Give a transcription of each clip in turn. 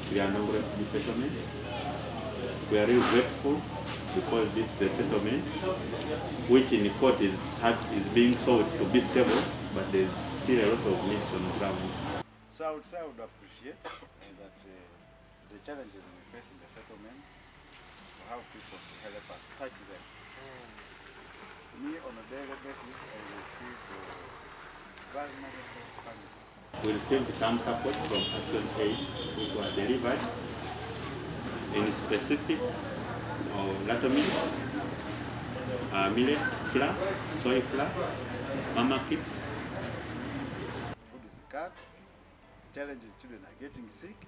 Kiryadondo refugee settlement. We are really grateful because this is a settlement which in court is being sought to be stable, but there's still a lot of needs on the ground. So I would say I would appreciate that the challenges we face in the settlement, to have people to help us touch them. Me, on a daily basis, I receive vulnerable families. We received some support from ActionAid, which were delivered in specific latomy, millet flour, soy flour, mama kits. Food is scarce. Challenges, children are getting sick.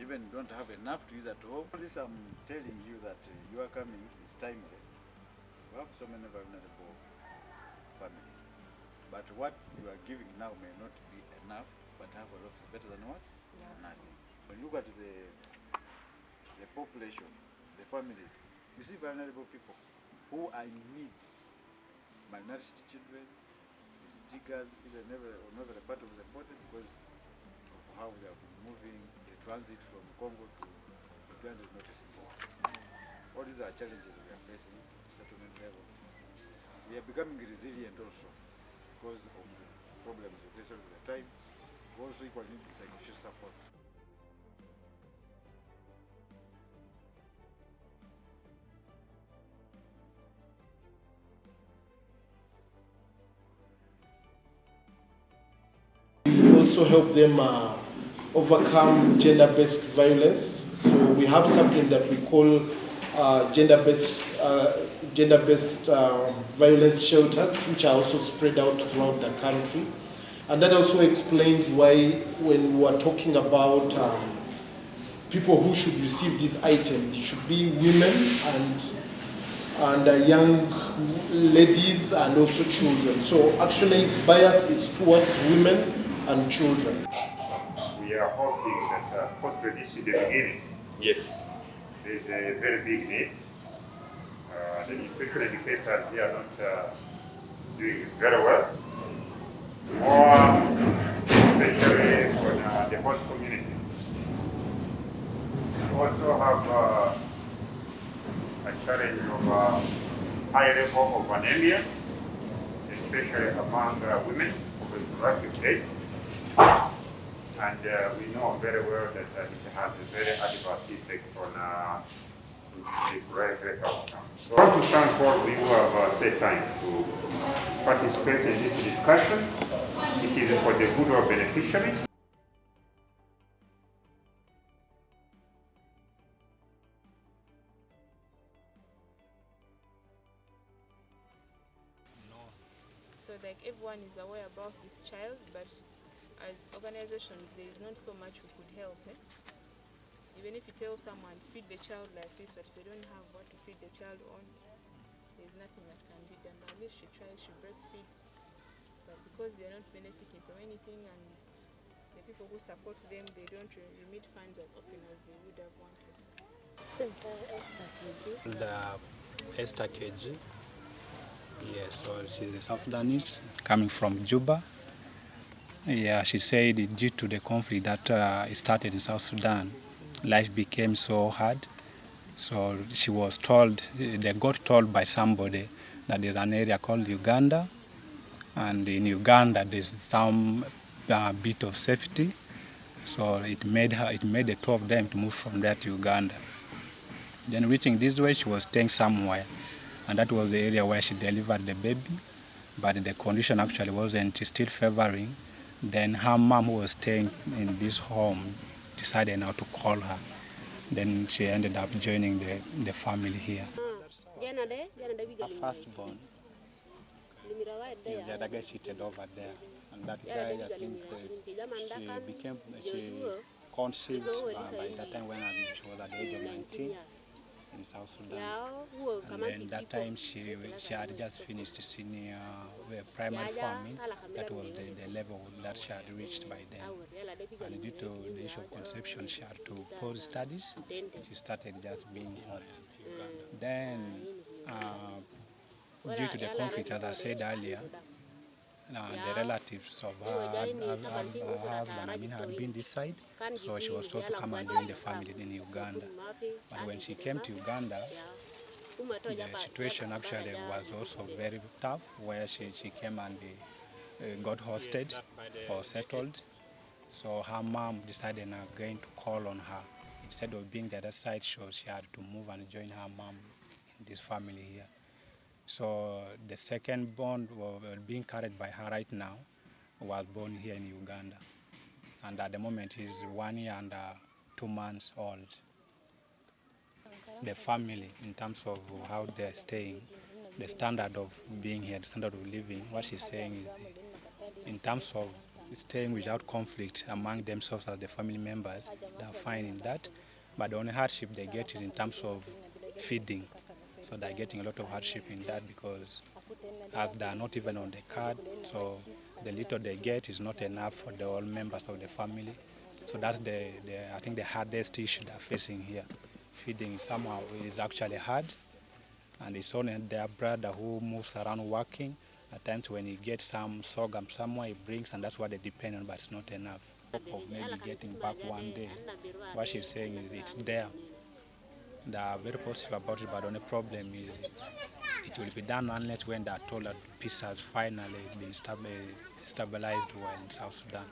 Even don't have enough to use at home. All this I'm telling you that you are coming is timely. We have so many vulnerable families. But what you are giving now may not be enough, but half of it is better than what? Yeah. Nothing. When you look at the population, the families, you see vulnerable people who are in need. Malnourished children, jiggers, even on every part of the body because of how we have been moving, the transit from Congo to Uganda is noticeable. All these are challenges we are facing at settlement level. We are becoming resilient also because of the problems we face all the time. We also equally need psychosocial support. We also help them overcome gender-based violence. So we have something that we call gender-based violence shelters, which are also spread out throughout the country. And that also explains why when we are talking about people who should receive these items, it should be women and young ladies and also children. So actually its bias is towards women and children. We are hoping that post-tradition in the beginning, Yes. there is a very big need. The nutrition educators here are not doing very well. More especially on the host community. We also have a challenge of high level of anemia, especially among women of reproductive age. And we know very well that it has a very adverse effect on the reproductive outcome. So I want to thank all of you who have set time to participate in this discussion. It is for the good of beneficiaries. So like everyone is aware about this child, but as organizations there is not so much we could help. Even if you tell someone feed the child like this, but if they don't have what to feed the child on, there's nothing that can be done. At least she tries, she breastfeeds, but because they're not benefiting from anything and the people who support them, they don't remit funds as often as they would have wanted. Esther Keji. Yes, so she's a South Sudanese coming from Juba. Yeah, she said due to the conflict that started in South Sudan, life became so hard. So she was told, they got told by somebody that there's an area called Uganda, and in Uganda there's some bit of safety. So it made the two of them to move from there to Uganda. Then reaching this way, she was staying somewhere, and that was the area where she delivered the baby, but the condition actually wasn't still favoring. Then her mom, who was staying in this home, decided now to call her. Then she ended up joining the family here. Her firstborn, the other guy seated over there, and that guy, I think she conceived by that time when she was at the age of 19 in South Sudan. And then that time she had just finished senior primary farming. That was the level that she had reached by then. And due to the issue of conception, she had to pause studies. She started just being in Uganda. Then, due to the conflict, as I said earlier, the relatives of her husband, had been this side, so she was told to come and join the family in Uganda. But when she came to Uganda, the situation actually was also very tough, where she came and got hosted or settled. So her mom decided again to call on her. Instead of being the other side, so she had to move and join her mom in this family here. So the second born being carried by her right now was born here in Uganda. And at the moment he's 1 year and 2 months old. The family, in terms of how they're staying, the standard of being here, the standard of living, what she's saying is in terms of staying without conflict among themselves as the family members, they're fine in that. But the only hardship they get is in terms of feeding. So they're getting a lot of hardship in that because as they're not even on the card, so the little they get is not enough for the all members of the family. So that's I think the hardest issue they're facing here. Feeding somehow is actually hard, and it's only their brother who moves around working. At times when he gets some sorghum somewhere he brings, and that's what they depend on, but it's not enough. Of maybe getting back one day. What she's saying is it's there. They are very positive about it, but the only problem is it will be done unless when they are told that peace has finally been stabilized well in South Sudan.